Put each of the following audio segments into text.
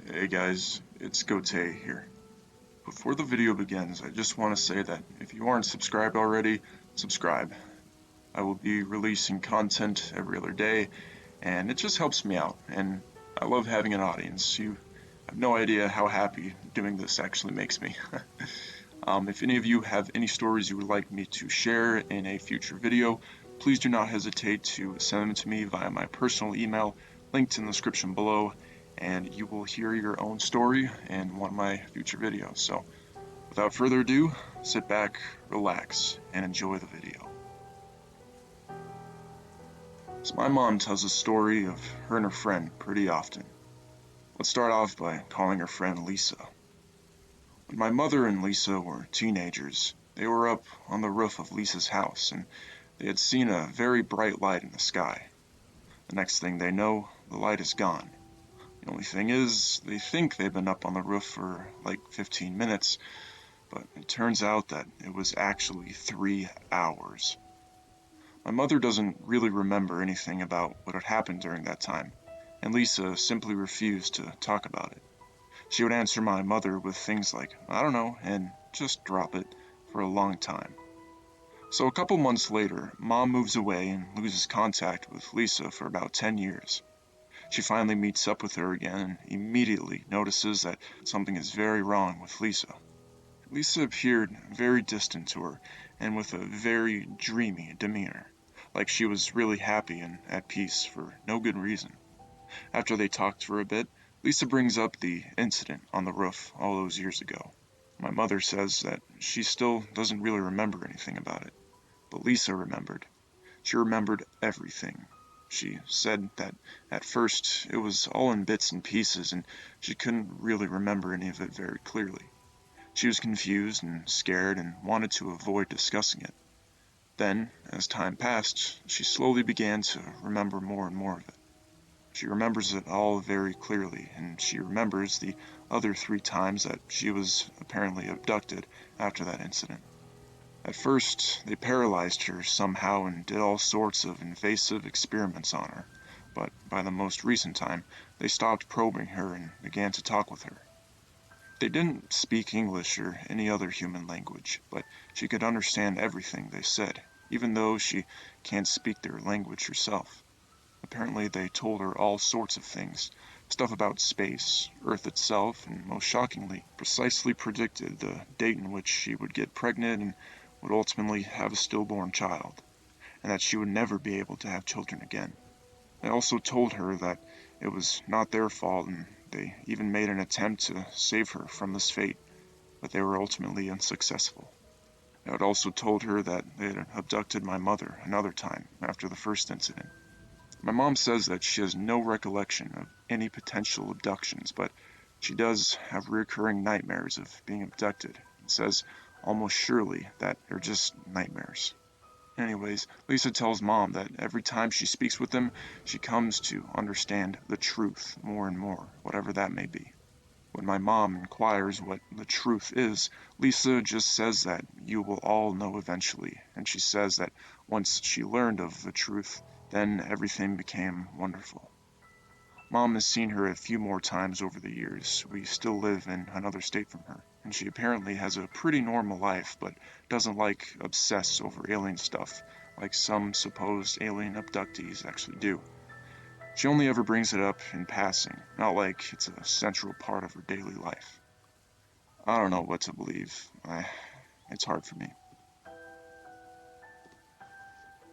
Hey guys, it's Gote here. Before the video begins, I just want to say that if you aren't subscribed already, subscribe. I will be releasing content every other day, and it just helps me out, and I love having an audience. You have no idea how happy doing this actually makes me. If any of you have any stories you would like me to share in a future video, please do not hesitate to send them to me via my personal email, linked in the description below, and you will hear your own story in one of my future videos. So, without further ado, sit back, relax, and enjoy the video. So my mom tells a story of her and her friend pretty often. Let's start off by calling her friend Lisa. When my mother and Lisa were teenagers, they were up on the roof of Lisa's house and they had seen a very bright light in the sky. The next thing they know, the light is gone. The only thing is, they think they've been up on the roof for like 15 minutes, but it turns out that it was actually 3 hours. My mother doesn't really remember anything about what had happened during that time, and Lisa simply refused to talk about it. She would answer my mother with things like, I don't know, and just drop it for a long time. So a couple months later, Mom moves away and loses contact with Lisa for about 10 years. She finally meets up with her again and immediately notices that something is very wrong with Lisa. Lisa appeared very distant to her and with a very dreamy demeanor, like she was really happy and at peace for no good reason. After they talked for a bit, Lisa brings up the incident on the roof all those years ago. My mother says that she still doesn't really remember anything about it, but Lisa remembered. She remembered everything. She said that at first it was all in bits and pieces and she couldn't really remember any of it very clearly. She was confused and scared and wanted to avoid discussing it. Then, as time passed, she slowly began to remember more and more of it. She remembers it all very clearly, and she remembers the other 3 times that she was apparently abducted after that incident. At first, they paralyzed her somehow and did all sorts of invasive experiments on her, but by the most recent time, they stopped probing her and began to talk with her. They didn't speak English or any other human language, but she could understand everything they said, even though she can't speak their language herself. Apparently, they told her all sorts of things, stuff about space, Earth itself, and most shockingly, precisely predicted the date in which she would get pregnant and would ultimately have a stillborn child, and that she would never be able to have children again. They also told her that it was not their fault, and they even made an attempt to save her from this fate, but they were ultimately unsuccessful. They had also told her that they had abducted my mother another time after the first incident. My mom says that she has no recollection of any potential abductions, but she does have recurring nightmares of being abducted, and says almost surely that they're just nightmares. Anyways, Lisa tells Mom that every time she speaks with them, she comes to understand the truth more and more, whatever that may be. When my mom inquires what the truth is, Lisa just says that you will all know eventually, and she says that once she learned of the truth, then everything became wonderful. Mom has seen her a few more times over the years. We still live in another state from her, and she apparently has a pretty normal life, but doesn't like obsess over alien stuff like some supposed alien abductees actually do. She only ever brings it up in passing, not like it's a central part of her daily life. I don't know what to believe. It's hard for me.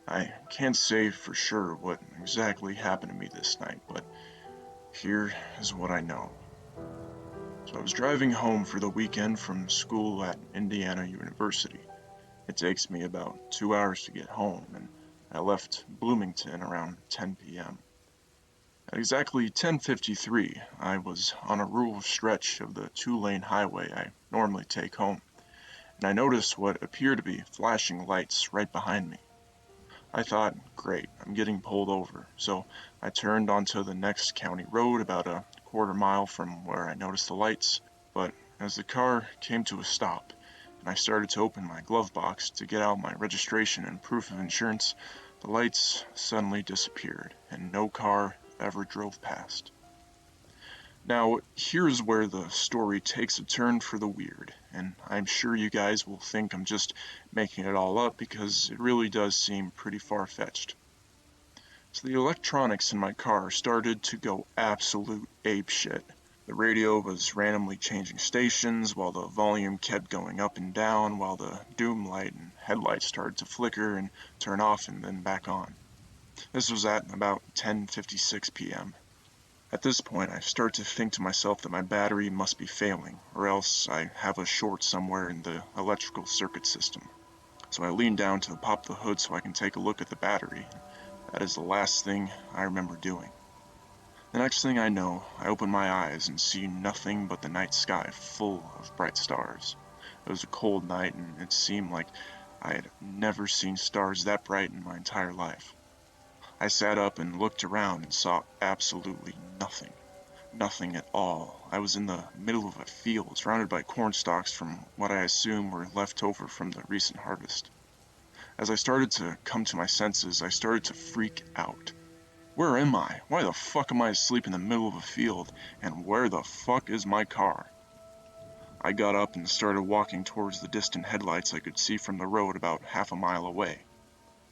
I can't say for sure what exactly happened to me this night, but here is what I know. So I was driving home for the weekend from school at Indiana University. It takes me about 2 hours to get home, and I left Bloomington around 10 p.m. At exactly 10:53, I was on a rural stretch of the two-lane highway I normally take home, and I noticed what appeared to be flashing lights right behind me. I thought, great, I'm getting pulled over, so I turned onto the next county road about a quarter mile from where I noticed the lights, but as the car came to a stop and I started to open my glove box to get out my registration and proof of insurance, the lights suddenly disappeared and no car ever drove past. Now, here's where the story takes a turn for the weird, and I'm sure you guys will think I'm just making it all up because it really does seem pretty far-fetched. So the electronics in my car started to go absolute apeshit. The radio was randomly changing stations while the volume kept going up and down while the doom light and headlights started to flicker and turn off and then back on. This was at about 10:56 p.m. At this point, I start to think to myself that my battery must be failing, or else I have a short somewhere in the electrical circuit system. So I lean down to pop the hood so I can take a look at the battery. That is the last thing I remember doing. The next thing I know, I open my eyes and see nothing but the night sky full of bright stars. It was a cold night and it seemed like I had never seen stars that bright in my entire life. I sat up and looked around and saw absolutely nothing. Nothing at all. I was in the middle of a field, surrounded by corn stalks from what I assume were left over from the recent harvest. As I started to come to my senses, I started to freak out. Where am I? Why the fuck am I asleep in the middle of a field? And where the fuck is my car? I got up and started walking towards the distant headlights I could see from the road about half a mile away.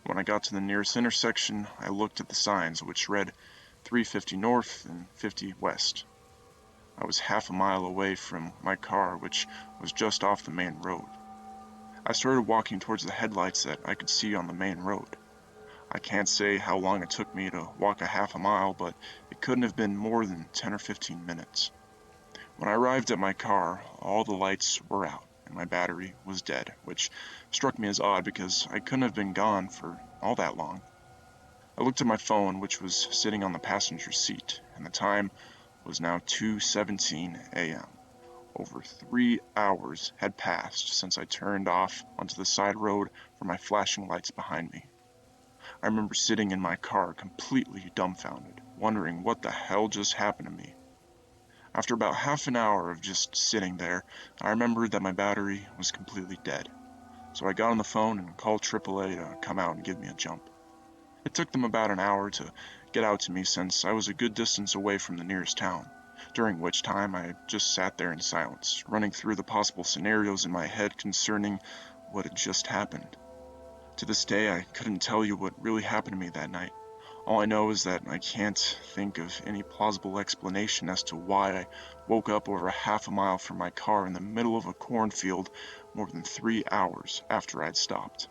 When I got to the nearest intersection, I looked at the signs, which read 350 north and 50 west. I was half a mile away from my car, which was just off the main road. I started walking towards the headlights that I could see on the main road. I can't say how long it took me to walk a half a mile, but it couldn't have been more than 10 or 15 minutes. When I arrived at my car, all the lights were out and my battery was dead, which struck me as odd because I couldn't have been gone for all that long. I looked at my phone, which was sitting on the passenger seat, and the time was now 2:17 a.m. Over 3 hours had passed since I turned off onto the side road for my flashing lights behind me. I remember sitting in my car completely dumbfounded, wondering what the hell just happened to me. After about half an hour of just sitting there, I remembered that my battery was completely dead. So I got on the phone and called AAA to come out and give me a jump. It took them about an hour to get out to me since I was a good distance away from the nearest town, during which time I just sat there in silence, running through the possible scenarios in my head concerning what had just happened. To this day, I couldn't tell you what really happened to me that night. All I know is that I can't think of any plausible explanation as to why I woke up over a half a mile from my car in the middle of a cornfield more than 3 hours after I'd stopped.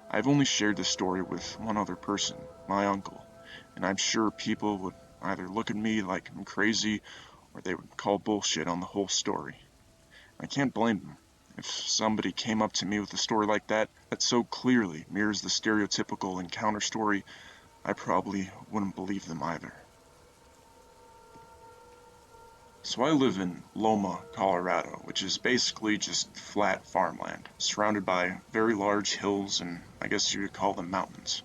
I've only shared this story with one other person, my uncle, and I'm sure people would either look at me like I'm crazy or they would call bullshit on the whole story. I can't blame them. If somebody came up to me with a story like that so clearly mirrors the stereotypical encounter story, I probably wouldn't believe them either. So I live in Loma, Colorado, which is basically just flat farmland, surrounded by very large hills and I guess you could call them mountains.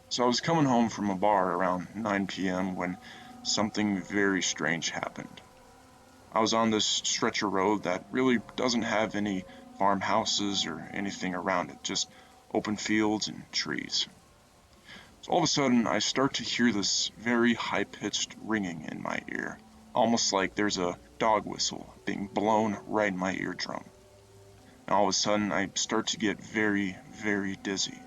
So I was coming home from a bar around 9 p.m. when something very strange happened. I was on this stretch of road that really doesn't have any farmhouses or anything around it, just open fields and trees. So all of a sudden, I start to hear this very high-pitched ringing in my ear, almost like there's a dog whistle being blown right in my eardrum. And all of a sudden, I start to get very, very dizzy.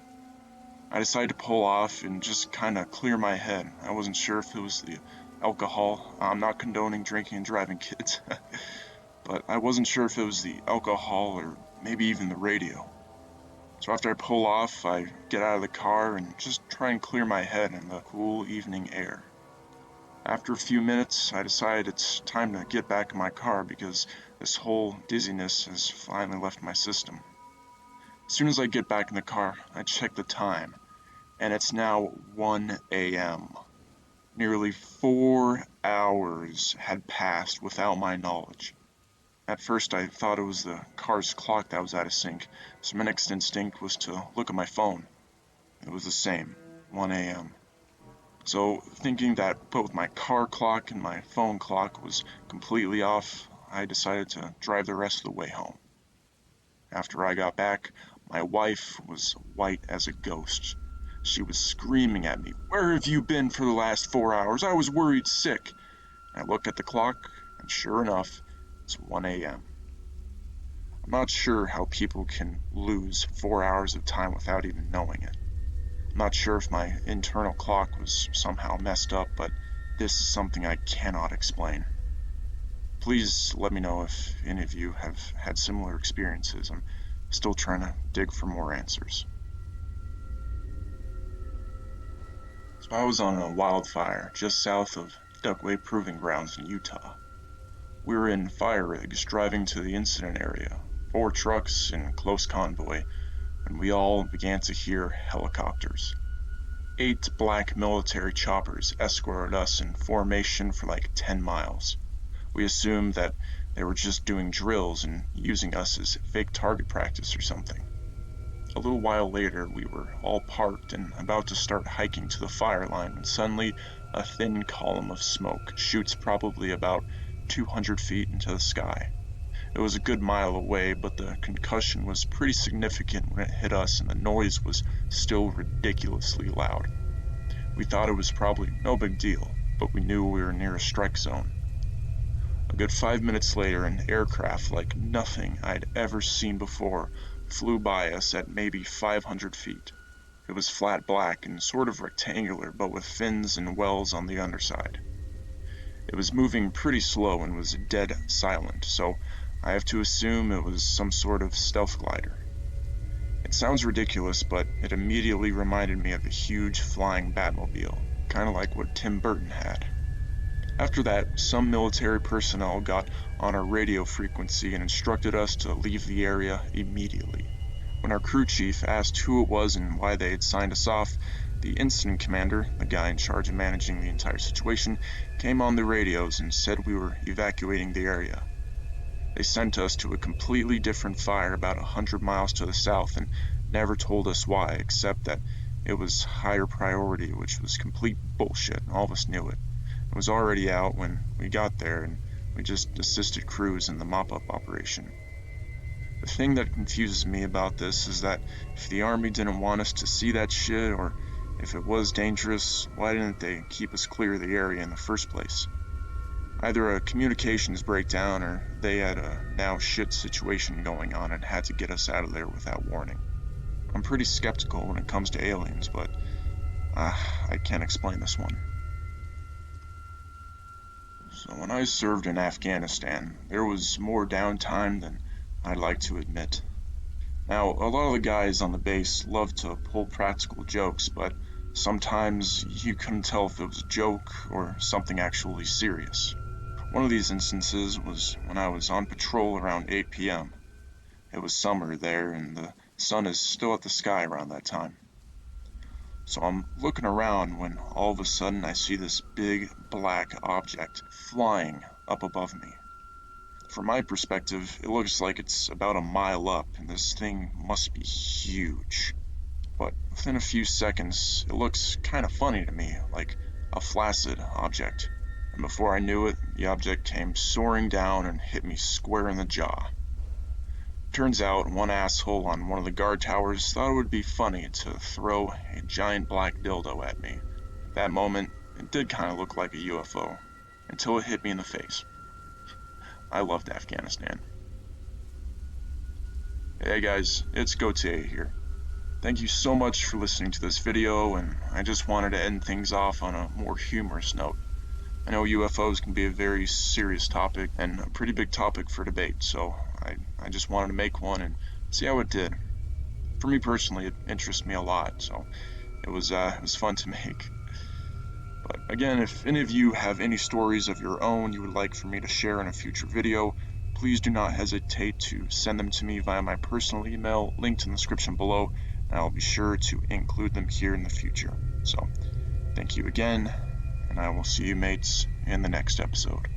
I decided to pull off and just kind of clear my head. I wasn't sure if it was the alcohol. I'm not condoning drinking and driving, kids. But I wasn't sure if it was the alcohol or maybe even the radio. So after I pull off, I get out of the car and just try and clear my head in the cool evening air. After a few minutes, I decide it's time to get back in my car because this whole dizziness has finally left my system. As soon as I get back in the car, I check the time, and it's now 1 a.m. Nearly 4 hours had passed without my knowledge. At first I thought it was the car's clock that was out of sync, so my next instinct was to look at my phone. It was the same, 1 a.m. So, thinking that both my car clock and my phone clock was completely off, I decided to drive the rest of the way home. After I got back, my wife was white as a ghost. She was screaming at me, "Where have you been for the last 4 hours? I was worried sick." I look at the clock, and sure enough, it's 1 a.m. I'm not sure how people can lose 4 hours of time without even knowing it. I'm not sure if my internal clock was somehow messed up, but this is something I cannot explain. Please let me know if any of you have had similar experiences. I'm still trying to dig for more answers. So I was on a wildfire just south of Duckway Proving Grounds in Utah. We were in fire rigs driving to the incident area, 4 trucks in close convoy, when we all began to hear helicopters. 8 black military choppers escorted us in formation for like 10 miles. We assumed that they were just doing drills and using us as fake target practice or something. A little while later, we were all parked and about to start hiking to the fire line when suddenly a thin column of smoke shoots probably about 200 feet into the sky. It was a good mile away, but the concussion was pretty significant when it hit us and the noise was still ridiculously loud. We thought it was probably no big deal, but we knew we were near a strike zone. A good 5 minutes later, an aircraft like nothing I'd ever seen before flew by us at maybe 500 feet. It was flat black and sort of rectangular, but with fins and wells on the underside. It was moving pretty slow and was dead silent, so I have to assume it was some sort of stealth glider. It sounds ridiculous, but it immediately reminded me of a huge flying Batmobile, kind of like what Tim Burton had. After that, some military personnel got on our radio frequency and instructed us to leave the area immediately. When our crew chief asked who it was and why they had signed us off, the incident commander, the guy in charge of managing the entire situation, came on the radios and said we were evacuating the area. They sent us to a completely different fire about 100 miles to the south and never told us why, except that it was higher priority, which was complete bullshit. All of us knew it. It was already out when we got there, and we just assisted crews in the mop-up operation. The thing that confuses me about this is that if the Army didn't want us to see that shit, or if it was dangerous, why didn't they keep us clear of the area in the first place? Either a communications breakdown or they had a now shit situation going on and had to get us out of there without warning. I'm pretty skeptical when it comes to aliens, but I can't explain this one. So when I served in Afghanistan, there was more downtime than I'd like to admit. Now, a lot of the guys on the base love to pull practical jokes, but sometimes you couldn't tell if it was a joke or something actually serious. One of these instances was when I was on patrol around 8 p.m. It was summer there, and the sun is still at the sky around that time. So I'm looking around when all of a sudden I see this big black object flying up above me. From my perspective, it looks like it's about a mile up, and this thing must be huge. But within a few seconds, it looks kind of funny to me, like a flaccid object. And before I knew it, the object came soaring down and hit me square in the jaw. Turns out one asshole on one of the guard towers thought it would be funny to throw a giant black dildo at me. At that moment, it did kind of look like a UFO, until it hit me in the face. I loved Afghanistan. Hey guys, it's Gautier here. Thank you so much for listening to this video, and I just wanted to end things off on a more humorous note. I know UFOs can be a very serious topic and a pretty big topic for debate, so I just wanted to make one and see how it did. For me personally, it interests me a lot, so it was fun to make. But again, if any of you have any stories of your own you would like for me to share in a future video, please do not hesitate to send them to me via my personal email linked in the description below, and I'll be sure to include them here in the future. So, thank you again, and I will see you mates in the next episode.